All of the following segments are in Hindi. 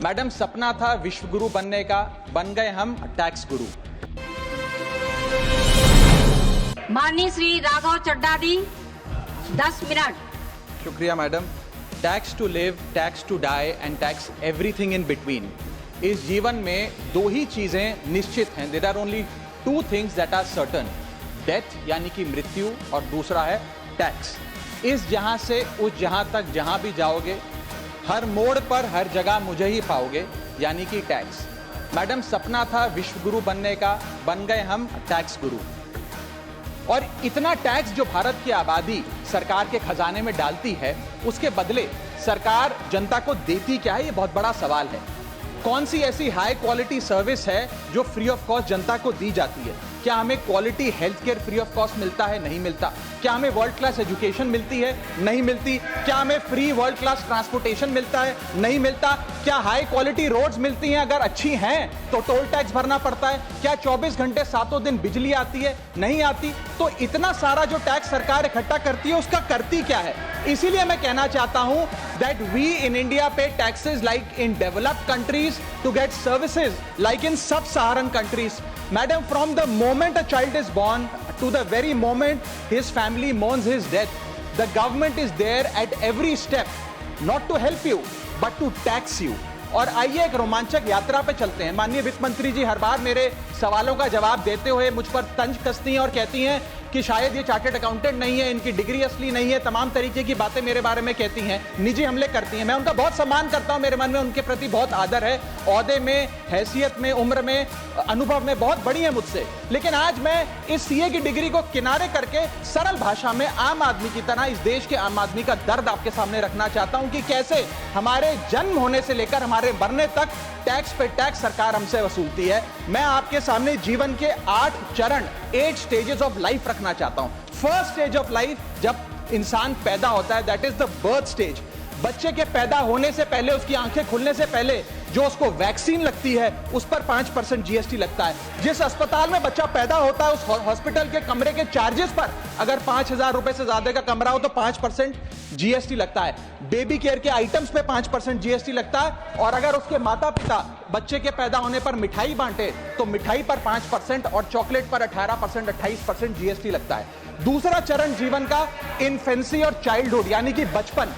मैडम, सपना था विश्व गुरु बनने का, बन गए हम टैक्स गुरु। माननीय श्री राघव चड्ढा जी, 10 मिनट। शुक्रिया madam. Tax to live, tax to die and tax everything in between. इस जीवन में दो ही चीजें निश्चित हैं। There are only two things that are certain, death यानी कि मृत्यु, और दूसरा है टैक्स। इस जहां से उस जहां तक जहां भी जाओगे, हर मोड़ पर हर जगह मुझे ही पाओगे, यानी कि टैक्स। मैडम, सपना था विश्व गुरु बनने का, बन गए हम टैक्स गुरु। और इतना टैक्स जो भारत की आबादी सरकार के खजाने में डालती है, उसके बदले सरकार जनता को देती क्या है, ये बहुत बड़ा सवाल है। कौन सी ऐसी हाई क्वालिटी सर्विस है जो फ्री ऑफ कॉस्ट जनता को दी जाती है? क्या हमें quality health care free of cost मिलता है? नहीं मिलता। क्या हमें वर्ल्ड क्लास एजुकेशन मिलती है? नहीं मिलती। क्या हमें फ्री वर्ल्ड क्लास ट्रांसपोर्टेशन मिलता है? नहीं मिलता। क्या हाई क्वालिटी रोड्स मिलती हैं? अगर अच्छी हैं तो टोल टैक्स भरना पड़ता है। क्या 24 घंटे 7 दिन बिजली आती है? नहीं आती। तो इतना सारा जो टैक्स सरकार इकट्ठा करती है, उसका करती क्या है? इसीलिए मैं कहना चाहता हूं that we in India pay taxes like in developed countries to get services like in sub Saharan countries. Madam, from the moment a child is born to the very moment his family mourns his death, the government is there at every step, not to help you, but to tax you. और आइए एक रोमांचक यात्रा पे चलते हैं। माननीय वित्त मंत्री जी हर बार मेरे सवालों का जवाब देते हुए मुझ पर तंज कसती हैं और कहती हैं कि शायद ये चार्टर्ड अकाउंटेंट नहीं है, इनकी डिग्री असली नहीं है, तमाम तरीके की बातें मेरे बारे में कहती हैं, निजी हमले करती हैं। मैं उनका बहुत सम्मान करता हूं, मेरे मन में उनके प्रति बहुत आदर है। ओहदे में, हैसियत में, उम्र में, अनुभव में बहुत बड़ी है मुझसे। लेकिन आज मैं इस सीए की डिग्री को किनारे करके सरल भाषा में आम आदमी की तरह इस देश के आम आदमी का दर्द आपके सामने रखना चाहता हूं कि कैसे हमारे जन्म होने से लेकर हमारे मरने तक टैक्स पे टैक्स सरकार हमसे वसूलती है। मैं आपके सामने जीवन के 8 चरण, 8 स्टेजेस ऑफ लाइफ रखना चाहता हूं। फर्स्ट स्टेज ऑफ लाइफ, जब इंसान पैदा होता है, that is the birth stage. बच्चे के पैदा होने से पहले, उसकी आंखें खुलने से पहले जो उसको वैक्सीन लगती है, उस पर 5% जीएसटी लगता है। जिस अस्पताल में बच्चा पैदा होता है, उस हॉस्पिटल के कमरे के चार्जेस पर अगर 5,000 रुपए से ज्यादा का कमरा हो तो 5% जीएसटी लगता है। बेबी केयर के आइटम्स पे 5% जीएसटी लगता है। और अगर उसके माता पिता बच्चे के पैदा होने पर मिठाई बांटे तो मिठाई पर 5% और चॉकलेट पर 18%, 28% जीएसटी लगता है। दूसरा चरण जीवन का, इन्फेंसी और चाइल्डहुड, यानी कि बचपन।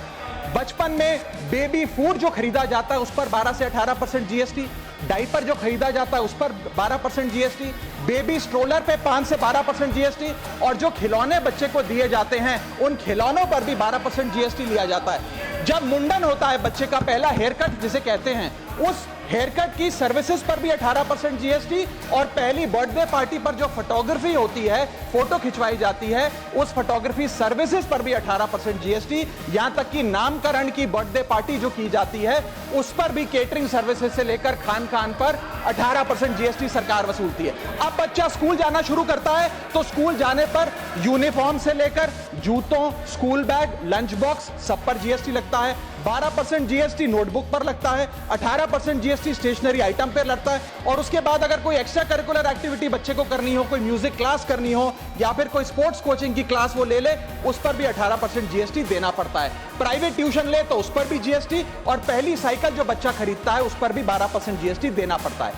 बचपन में बेबी फूड जो खरीदा जाता है उस पर 12 से 18% जीएसटी, डाइपर जो खरीदा जाता है उस पर 12% जीएसटी, बेबी स्ट्रोलर पे 5 से 12% जीएसटी, और जो खिलौने बच्चे को दिए जाते हैं उन खिलौनों पर भी 12% जीएसटी लिया जाता है। जब मुंडन होता है बच्चे का, पहला हेयर कट जिसे कहते हैं, उस हेयर कट की सर्विसेज पर भी 18% जीएसटी, और पहली बर्थडे पार्टी पर जो फोटोग्राफी होती है, फोटो खिंचवाई जाती है, उस फोटोग्राफी सर्विसेज पर भी 18% जीएसटी। यहां तक कि नामकरण की बर्थडे पार्टी जो की जाती है उस पर भी केटरिंग सर्विसेज से लेकर खान पर 18% जीएसटी सरकार वसूलती है। अब बच्चा स्कूल जाना शुरू करता है तो स्कूल जाने पर यूनिफॉर्म से लेकर जूतों, स्कूल बैग, लंच बॉक्स, सब पर जीएसटी लगता है। 12% जीएसटी नोटबुक पर लगता है, 18% जीएसटी स्टेशनरी आइटम पर लगता है। और उसके बाद अगर कोई एक्स्ट्रा करिकुलर एक्टिविटी बच्चे को करनी हो, कोई म्यूजिक क्लास करनी हो या फिर कोई स्पोर्ट्स कोचिंग की क्लास वो ले ले, उस पर भी 18% जीएसटी देना पड़ता है। प्राइवेट ट्यूशन ले तो उस पर भी जीएसटी, और पहली साइकिल जो बच्चा खरीदता है उस पर भी 12% जीएसटी देना पड़ता है।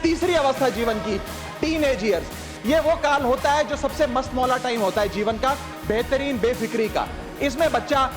तीसरी अवस्था जीवन की, टीनेज ईयर्स, ये वो काल होता है जो सबसे मस्त मौला टाइम होता है जीवन का, बेहतरीन बेफिक्री का। इसमें बच्चा,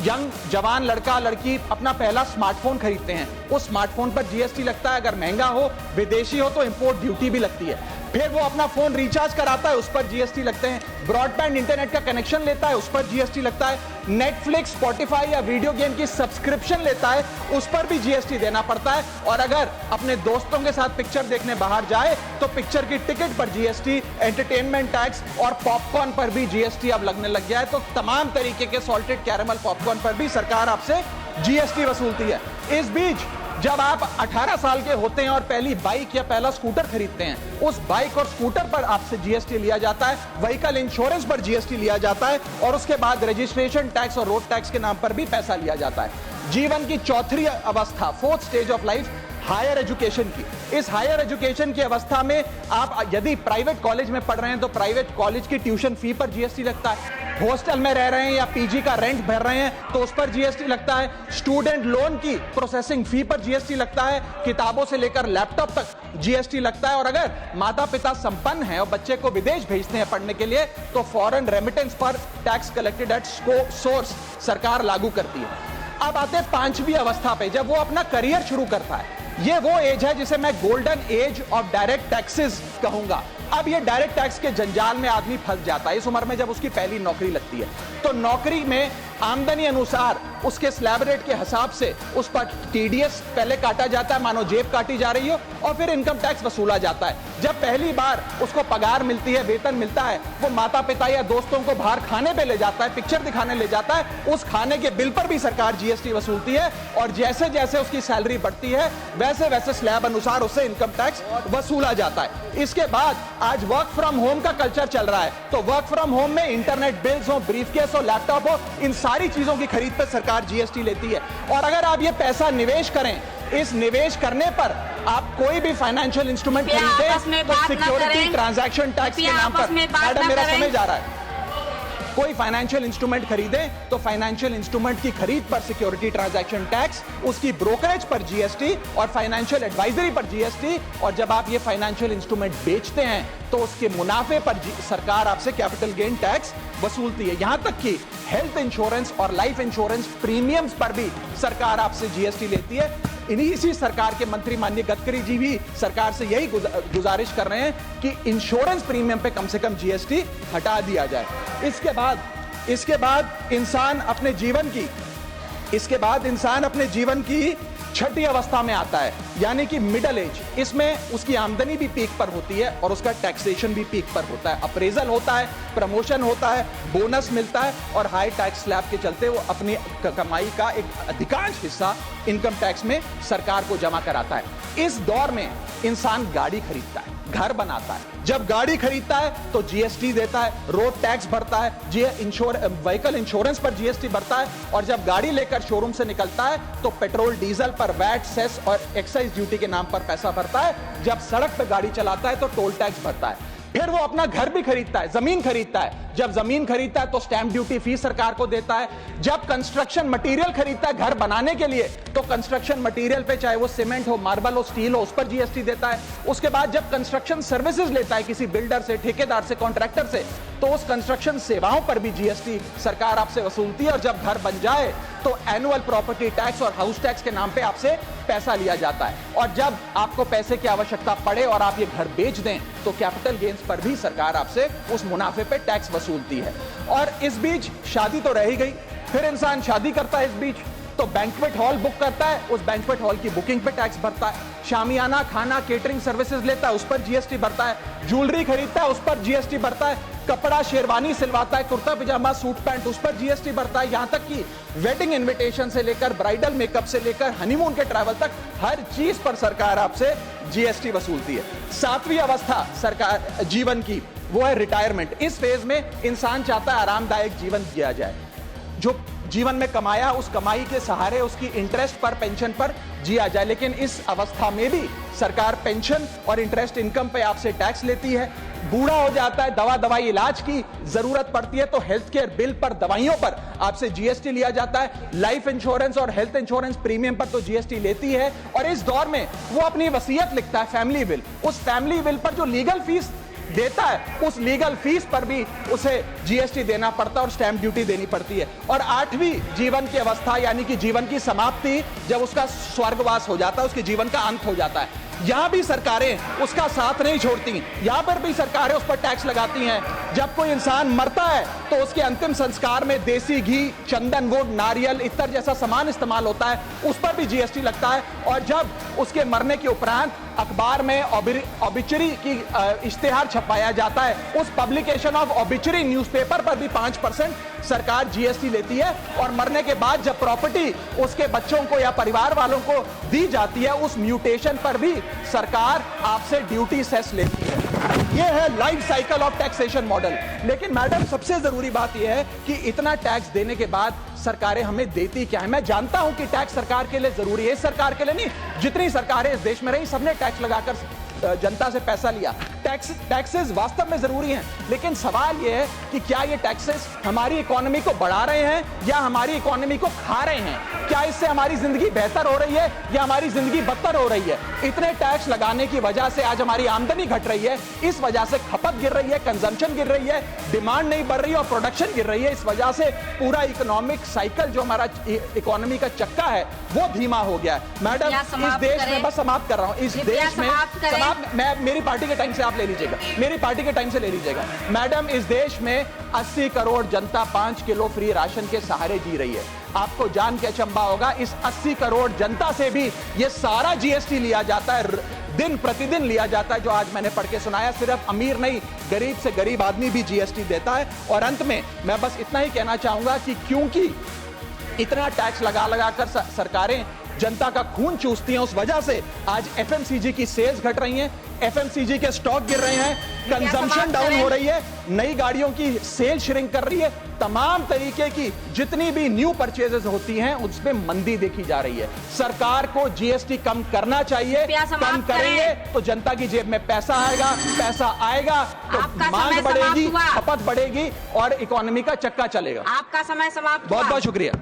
यंग जवान लड़का लड़की अपना पहला स्मार्टफोन खरीदते हैं। उस स्मार्टफोन पर जीएसटी लगता है, अगर महंगा हो, विदेशी हो तो इंपोर्ट ड्यूटी भी लगती है। फिर वो अपना फोन रिचार्ज कराता है, उस पर जीएसटी लगते हैं। ब्रॉडबैंड इंटरनेट का कनेक्शन लेता है, उस पर जीएसटी लगता है। नेटफ्लिक्स, स्पॉटिफाई या वीडियो गेम की सब्सक्रिप्शन लेता है, उस पर भी जीएसटी देना पड़ता है। और अगर अपने दोस्तों के साथ पिक्चर देखने बाहर जाए तो पिक्चर की टिकट पर जीएसटी, एंटरटेनमेंट टैक्स और पॉपकॉर्न पर भी जीएसटी अब लगने लग गया है। तो तमाम तरीके के सॉल्टेड कैरेमल पॉपकॉर्न पर भी सरकार आपसे जीएसटी वसूलती है। इस बीच जब आप 18 साल के होते हैं और पहली बाइक या पहला स्कूटर खरीदते हैं, उस बाइक और स्कूटर पर आपसे जीएसटी लिया जाता है, व्हीकल इंश्योरेंस पर जीएसटी लिया जाता है, और उसके बाद रजिस्ट्रेशन टैक्स और रोड टैक्स के नाम पर भी पैसा लिया जाता है। जीवन की चौथी अवस्था, fourth stage of life, higher education की। इस हायर एजुकेशन की अवस्था में आप यदि प्राइवेट कॉलेज में पढ़ रहे हैं तो प्राइवेट कॉलेज की ट्यूशन फी पर जीएसटी लगता है, हॉस्टल में रह रहे हैं या पीजी का रेंट भर रहे हैं तो उस पर जीएसटी लगता है, स्टूडेंट लोन की प्रोसेसिंग फी पर जीएसटी लगता है, किताबों से लेकर लैपटॉप तक जीएसटी लगता है। और अगर माता पिता संपन्न हैं और बच्चे को विदेश भेजते हैं पढ़ने के लिए तो फॉरेन रेमिटेंस पर टैक्स कलेक्टेड एट सोर्स सरकार लागू करती है। अब आते हैं पांचवी अवस्था पे, जब वो अपना करियर शुरू करता है। ये वो एज है जिसे मैं golden age of direct taxes कहूंगा। अब ये डायरेक्ट टैक्स के जंजाल में आदमी फंस जाता है इस उम्र में जब उसकी पहली नौकरी लगती है। तो नौकरी में आमदनी अनुसार उसके स्लैब रेट के हिसाब से उस पर टीडीएस पहले काटा जाता है, मानो जेब काटी जा रही हो, और फिर इनकम टैक्स वसूला जाता है। जब पहली बार उसको पगार मिलती है, वेतन मिलता है, वो माता पिता या दोस्तों को बाहर खाने पे ले जाता है, पिक्चर दिखाने ले जाता है, उस खाने के बिल पर भी सरकार जीएसटी वसूलती है। और जैसे जैसे उसकी सैलरी बढ़ती है वैसे वैसे स्लैब अनुसार उससे इनकम टैक्स वसूला जाता है। इसके बाद आज वर्क फ्रॉम होम का कल्चर चल रहा है, तो वर्क फ्रॉम होम में इंटरनेट बिल्स हो, ब्रीफकेस हो, लैपटॉप हो, इन सारी चीजों की खरीद पर सरकार जीएसटी लेती है। और अगर आप ये पैसा निवेश करें, इस निवेश करने पर आप कोई भी फाइनेंशियल इंस्ट्रूमेंट खरीदें तो सिक्योरिटी ट्रांजैक्शन टैक्स के नाम पर, मैडम मेरा समय जा रहा है, कोई फाइनेंशियल इंस्ट्रूमेंट खरीदें तो फाइनेंशियल इंस्ट्रूमेंट की खरीद पर सिक्योरिटी ट्रांजैक्शन टैक्स, उसकी ब्रोकरेज पर जीएसटी और फाइनेंशियल एडवाइजरी पर जीएसटी। और जब आप ये फाइनेंशियल इंस्ट्रूमेंट बेचते हैं तो उसके मुनाफे पर सरकार आपसे कैपिटल गेन टैक्स वसूलती है। यहां तक कि हेल्थ इंश्योरेंस और लाइफ इंश्योरेंस प्रीमियम्स पर भी सरकार आपसे जीएसटी लेती है। इसी सरकार के मंत्री माननीय गडकरी जी भी सरकार से यही गुजारिश कर रहे हैं कि इंश्योरेंस प्रीमियम पे कम से कम जीएसटी हटा दिया जाए। इसके बाद इंसान अपने जीवन की छठी अवस्था में आता है, यानी कि मिडिल एज। इसमें उसकी आमदनी भी पीक पर होती है और उसका टैक्सेशन भी पीक पर होता है, अप्रेजल होता है, प्रमोशन होता है, बोनस मिलता है और हाई टैक्स स्लैब के चलते वो अपनी कमाई का एक अधिकांश हिस्सा इनकम टैक्स में सरकार को जमा कराता है। इस दौर में इंसान गाड़ी खरीदता है, घर बनाता है। जब गाड़ी खरीदता है तो जीएसटी देता है, रोड टैक्स भरता है, व्हीकल इंश्योरेंस पर जीएसटी भरता है, और जब गाड़ी लेकर शोरूम से निकलता है तो पेट्रोल डीजल पर वैट, सेस और एक्साइज ड्यूटी के नाम पर पैसा भरता है। जब सड़क पर गाड़ी चलाता है तो टोल टैक्स भरता है। फिर वो अपना घर भी खरीदता है, जमीन खरीदता है। जब जमीन खरीदता है तो स्टैंप ड्यूटी फी सरकार को देता है। जब कंस्ट्रक्शन मटेरियल खरीदता है घर बनाने के लिए तो कंस्ट्रक्शन मटेरियल पे, चाहे वो सीमेंट हो, मार्बल हो, स्टील हो, उस पर जीएसटी देता है। उसके बाद जब कंस्ट्रक्शन सर्विसेज लेता है किसी बिल्डर से, ठेकेदार से, कॉन्ट्रैक्टर से, तो उस कंस्ट्रक्शन सेवाओं पर भी जीएसटी सरकार आपसे वसूलती है। और जब घर बन जाए तो एनुअल प्रॉपर्टी टैक्स और हाउस टैक्स के नाम पे आपसे पैसा लिया जाता है। और जब आपको पैसे की आवश्यकता पड़े और आप ये घर बेच दें तो कैपिटल गेन्स पर भी सरकार आपसे उस मुनाफे पे टैक्स वसूलती है। और इस बीच शादी तो रह ही गई, फिर इंसान शादी करता है, इस बीच तो बैंक्वेट हॉल बुक करता है, उस बैंक्वेट हॉल की बुकिंग पे टैक्स भरता है। शामियाना, खाना, केटरिंग सर्विसेज लेता है, उस पर जीएसटी भरता है। ज्वेलरी खरीदता है, उस पर जीएसटी भरता है। कपड़ा, शेरवानी सिलवाता है, कुर्ता पजामा, सूट पैंट, उस पर जीएसटी भरता है। यहां तक कि वेडिंग इनविटेशन से लेकर ब्राइडल मेकअप से लेकर हनीमून के ट्रैवल तक हर चीज पर सरकार आपसे जीएसटी वसूलती है। सातवीं अवस्था सरकार जीवन की वो है रिटायरमेंट। इस फेज में इंसान चाहता है आरामदायक जीवन जिया जाए, जो जीवन में कमाया उस कमाई के सहारे उसकी इंटरेस्ट पर, पेंशन पर जिया जाए। लेकिन इस अवस्था में भी सरकार पेंशन और इंटरेस्ट इनकम पे आपसे टैक्स लेती है। बूढ़ा हो जाता है, दवाई इलाज की जरूरत पड़ती है तो हेल्थ केयर बिल पर, दवाइयों पर आपसे जीएसटी लिया जाता है। लाइफ इंश्योरेंस और हेल्थ इंश्योरेंस प्रीमियम पर तो जीएसटी लेती है। और इस दौर में वो अपनी वसीयत लिखता है, फैमिली विल। उस फैमिली विल पर जो लीगल फीस देता है उस लीगल फीस पर भी उसे जीएसटी देना पड़ता है और स्टैंप ड्यूटी देनी पड़ती है। और आठवीं जीवन की अवस्था यानी कि जीवन की समाप्ति, जब उसका स्वर्गवास हो जाता है, उसके जीवन का अंत हो जाता है, यहां भी सरकारें उसका साथ नहीं छोड़ती, यहां पर भी सरकारें उस पर टैक्स लगाती हैं। जब कोई इंसान मरता है तो उसके अंतिम संस्कार में देसी घी, चंदन वुड, नारियल, इत्र जैसा सामान इस्तेमाल होता है, उस पर भी जीएसटी लगता है। और जब उसके मरने के उपरांत अखबार में ऑबिचरी की इश्तेहार छपाया जाता है, उस पब्लिकेशन ऑफ ऑबिचरी न्यूज़पेपर पर भी 5% सरकार जीएसटी लेती है। और मरने के बाद जब प्रॉपर्टी उसके बच्चों को या परिवार वालों को दी जाती है, उस म्यूटेशन पर भी सरकार आपसे ड्यूटी सेस लेती है। ये है life cycle of taxation model. लेकिन मैडम सबसे जरूरी बात यह है कि इतना टैक्स देने के बाद सरकारें हमें देती क्या है। मैं जानता हूं कि टैक्स सरकार के लिए जरूरी है, इस सरकार के लिए नहीं, जितनी सरकारें इस देश में रही सबने टैक्स लगाकर जनता से पैसा लिया। टैक्सेस वास्तव में जरूरी हैं, लेकिन सवाल यह है कि क्या ये टैक्सेस हमारी इकोनॉमी को बढ़ा रहे हैं या हमारी इकोनॉमी को खा रहे हैं? क्या इससे हमारी जिंदगी बेहतर हो रही है या हमारी जिंदगी बदतर हो रही है? इतने टैक्स लगाने की वजह से आज हमारी आमदनी घट रही है, इस वजह से खपत गिर रही है, कंजम्पशन गिर रही है, डिमांड नहीं बढ़ रही है और प्रोडक्शन गिर रही है। इस वजह से पूरा इकोनॉमिक साइकिल जो हमारा इकोनॉमी का चक्का है वो धीमा हो गया है। मैडम इस देश में, बस समाप्त कर रहा हूं, इस देश में मैं मेरी पार्टी के टाइम से आप ले लीजिएगा, मेरी पार्टी के टाइम से ले लीजिएगा। मैडम इस देश में 80 करोड़ जनता 5 किलो फ्री राशन के सहारे जी रही है। आपको जान के अचंभा होगा, इस 80 करोड़ जनता से भी ये सारा जीएसटी लिया जाता है, दिन प्रतिदिन लिया जाता है, जो आज मैंने पढ़ के सुनाया। सिर्फ अमीर नहीं, गरीब से गरीब आदमी भी जीएसटी देता है। और अंत में मैं बस इतना ही कहना चाहूंगा कि क्योंकि इतना टैक्स लगा कर सरकारें जनता का खून चूसती हैं, उस वजह से आज एफएमसीजी की सेल्स घट रही हैं, एफएमसीजी के स्टॉक गिर रहे हैं, कंजम्पशन डाउन हो रही है, नई गाड़ियों की सेल श्रिंक कर रही है, तमाम तरीके की जितनी भी न्यू परचेजेस होती हैं उसमें मंदी देखी जा रही है। सरकार को जीएसटी कम करना चाहिए, कम करेंगे तो जनता की जेब में पैसा आएगा तो मांग बढ़ेगी, खपत बढ़ेगी और इकोनॉमी का चक्का चलेगा। आपका समय समाप्त। बहुत बहुत शुक्रिया।